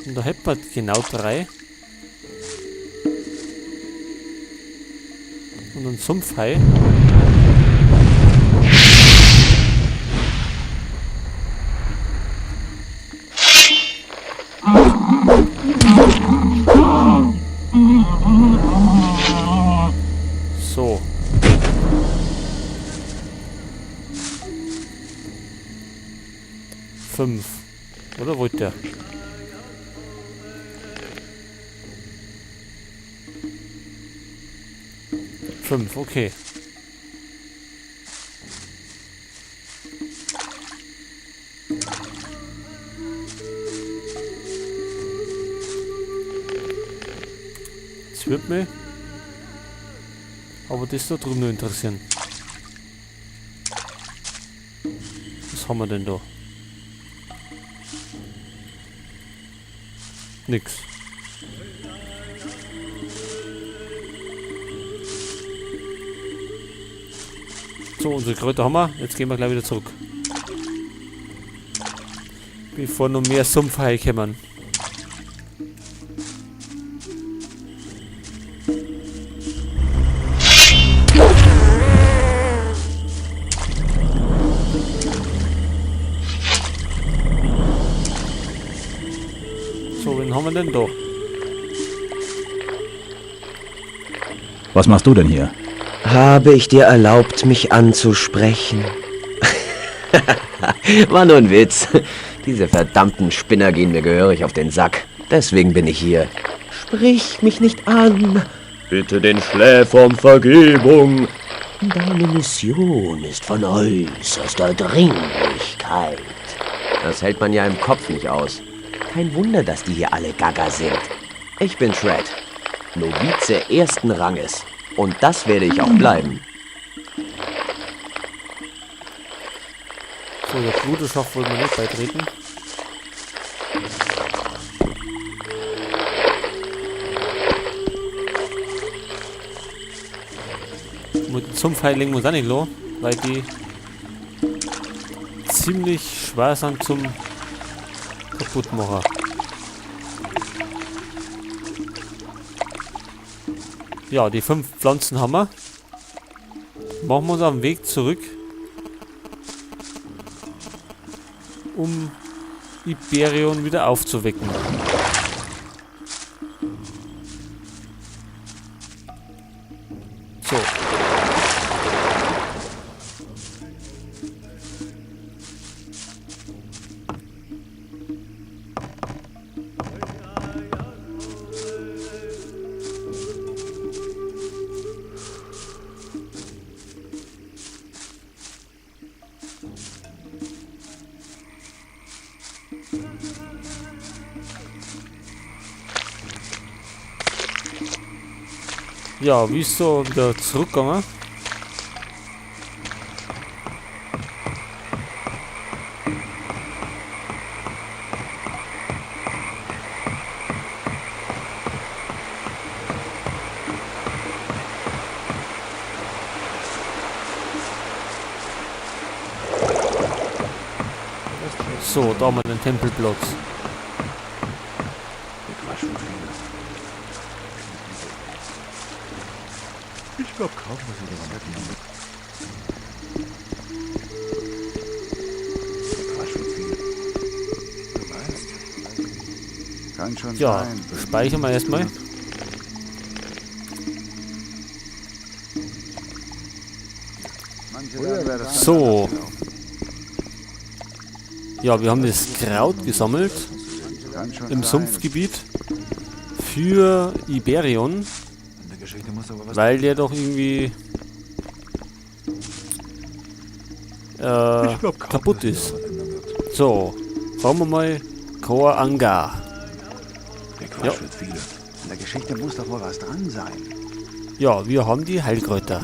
Und da hätten wir genau 3. Und ein Sumpfhai. So. Fünf. Oder wollte der? Fünf, okay. Das wird mich aber das da drüben nur interessieren. Was haben wir denn da? Nix. So, unsere Kräuter haben wir. Jetzt gehen wir gleich wieder zurück. Bevor noch mehr Sumpfhaie kommen. So, wen haben wir denn da? Was machst du denn hier? Habe ich dir erlaubt, mich anzusprechen? War nur ein Witz. Diese verdammten Spinner gehen mir gehörig auf den Sack. Deswegen bin ich hier. Sprich mich nicht an. Bitte den Schläfer um Vergebung. Deine Mission ist von äußerster Dringlichkeit. Das hält man ja im Kopf nicht aus. Kein Wunder, dass die hier alle Gaga sind. Ich bin Shred. Novize ersten Ranges. Und das werde ich auch bleiben. So, der Bruderschaft wollen wir nicht beitreten. Mit dem Sumpfhai legen wir uns auch nicht los, weil die ziemlich schwer sind zum Kaputtmachen. Ja, die 5 Pflanzen haben wir. Machen wir uns auf den Weg zurück, um Iberion wieder aufzuwecken. So. Ja, wie ist so wieder zurückgegangen? So, da haben wir den Tempelplatz. Ich glaube kaum, was sie daran hätten. Kann schon Ja, sein. speichern wir erstmal. So. Ja, wir haben das Kraut gesammelt im Sumpfgebiet für Iberion, weil der doch irgendwie kaputt ist. So, schauen wir mal. Kor Anga. Ja. In der Geschichte muss doch wohl was dran sein. Ja, wir haben die Heilkräuter.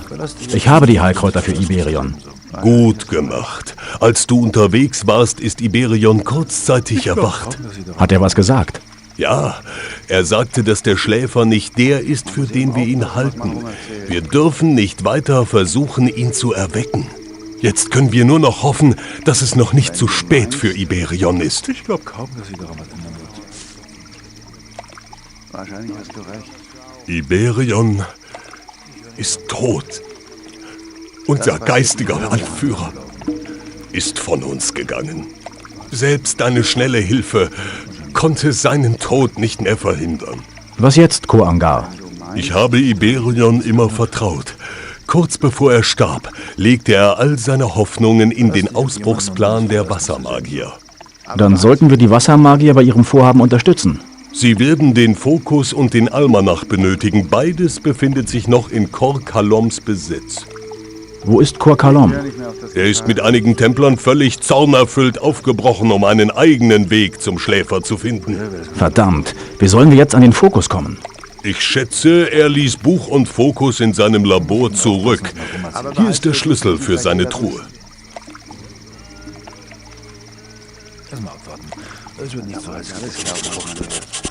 Ich habe die Heilkräuter für Iberion. Gut gemacht. Als du unterwegs warst, ist Iberion kurzzeitig erwacht. Hat er was gesagt? Ja, er sagte, dass der Schläfer nicht der ist, für den wir ihn halten. Wir dürfen nicht weiter versuchen, ihn zu erwecken. Jetzt können wir nur noch hoffen, dass es noch nicht zu spät für Iberion ist. Ich glaube kaum, dass sie daran was ändern wird. Wahrscheinlich hast du recht. Iberion ist tot. Unser geistiger Anführer ist von uns gegangen. Selbst deine schnelle Hilfe konnte seinen Tod nicht mehr verhindern. Was jetzt, Koangar? Ich habe Iberion immer vertraut. Kurz bevor er starb, legte er all seine Hoffnungen in den Ausbruchsplan der Wassermagier. Dann sollten wir die Wassermagier bei ihrem Vorhaben unterstützen. Sie werden den Fokus und den Almanach benötigen. Beides befindet sich noch in Kor Kaloms Besitz. Wo ist Kor Kalom? Er ist mit einigen Templern völlig zornerfüllt aufgebrochen, um einen eigenen Weg zum Schläfer zu finden. Verdammt, wie sollen wir jetzt an den Fokus kommen? Ich schätze, er ließ Buch und Fokus in seinem Labor zurück. Hier ist der Schlüssel für seine Truhe. Erstmal abwarten. Es wird nicht so als alles klar.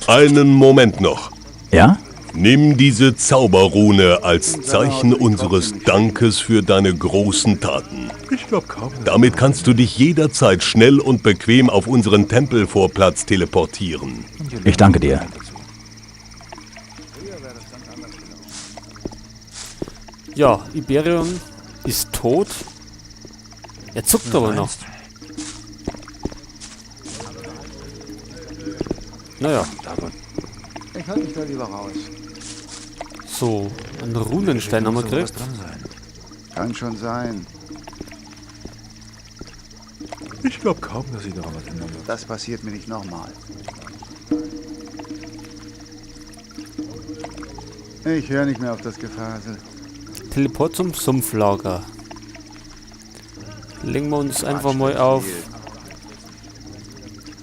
Einen Moment noch. Ja? Nimm diese Zauberrune als Zeichen unseres Dankes für deine großen Taten. Ich glaube kaum. Damit kannst du dich jederzeit schnell und bequem auf unseren Tempelvorplatz teleportieren. Ich danke dir. Ja, Iberion ist tot. Er zuckt aber noch. Naja, Ich halte mich da lieber raus. so, einen Runenstein haben wir gekriegt. Kann schon sein. Ich glaube kaum, dass sich daran was ändern wird. Das passiert mir nicht nochmal. Ich höre nicht mehr auf das Gefasel. Teleport zum Sumpflager. Legen wir uns einfach mal auf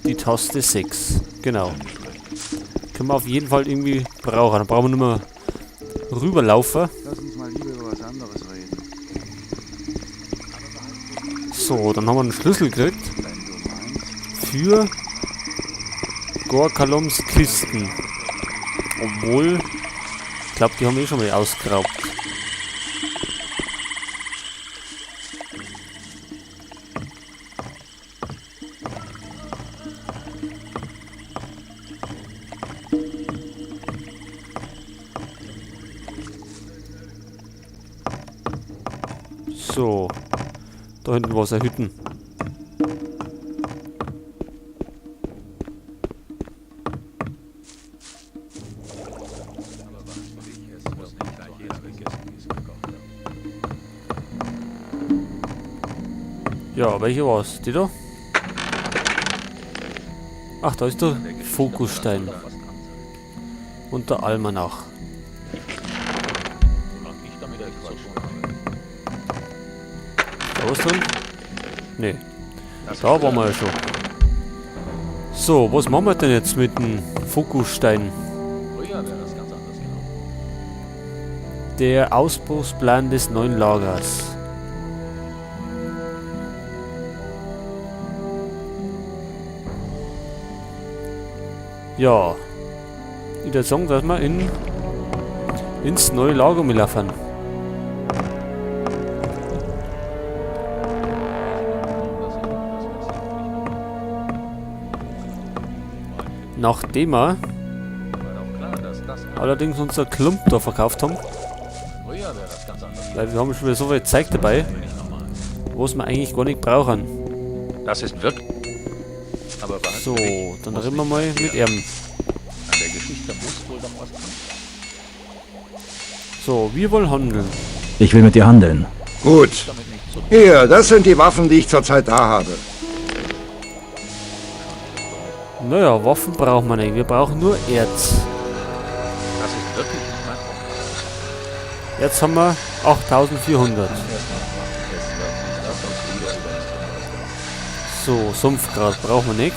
die Taste 6. Genau. Können wir auf jeden Fall irgendwie brauchen. Dann brauchen wir nur mal rüberlaufen. Lass uns mal lieber über was anderes reden. So, dann haben wir einen Schlüssel gekriegt Wenn du meinst. für Gorkaloms Kisten. Obwohl, ich glaube, die haben wir schon mal ausgeraubt. So, da hinten war es Hütten. Ja, welche war's? Die da? Ach, da ist der Fokusstein. Und der Almanach. Da was drin? Nee. Da waren wir ja schon. So, was machen wir denn jetzt mit dem Fokusstein? Der Ausbruchsplan des neuen Lagers. Ja. Ich würde sagen, dass wir ins neue Lager laufen. Nachdem wir allerdings unser Klump da verkauft haben. Weil wir haben schon wieder so viel Zeug dabei, was wir eigentlich gar nicht brauchen. Das ist wirklich. Aber was? So, dann reden wir mal mit ihm. An der Geschichte muss wohl noch was kommen. So, wir wollen handeln. Ich will mit dir handeln. Gut. Hier, das sind die Waffen, die ich zurzeit da habe. Naja, Waffen brauchen wir nicht. Wir brauchen nur Erz. Das ist wirklich nicht mein Problem. Jetzt haben wir 8400. So, Sumpfgras brauchen wir nicht.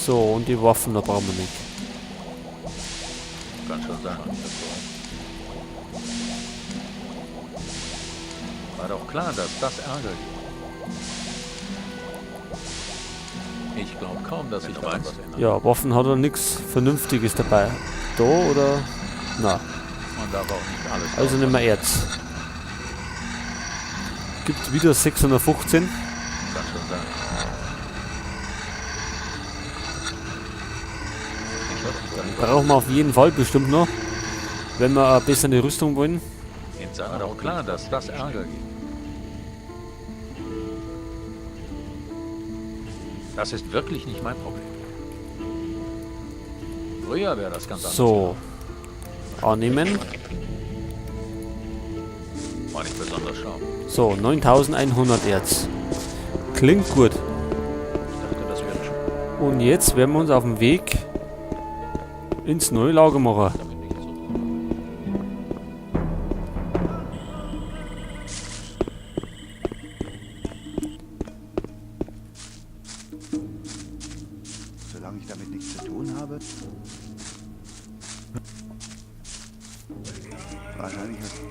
So, und die Waffen, da brauchen wir nicht. Kann schon sein. War doch klar, dass das ärgert. Ich glaube kaum, dass ich daran was ändere. Ja, Waffen hat er nichts Vernünftiges dabei. Da oder? Na. Man darf auch nicht alles. Also nehmen wir Erz. Gibt wieder 615. Kann schon sein. Ich hab mich damit Brauchen wir auf jeden Fall bestimmt noch. Wenn wir eine bessere Rüstung wollen. war doch klar, dass das Ärger gibt. Das ist wirklich nicht mein Problem. Früher wäre das ganz anders. So. Annehmen. War nicht besonders schlau. So, 9100 Erz. Klingt gut. Ich dachte, das wäre schon Und jetzt werden wir uns auf den Weg ins neue Lager machen. damit nicht so. Solange ich damit nichts zu tun habe. Wahrscheinlich ist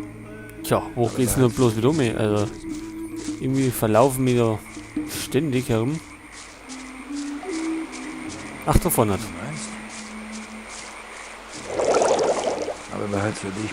Tja, hoch geht's nur bloß wieder um. Also, irgendwie verlaufen wir da ständig herum. Ach, da vorne. aber wer halt für dich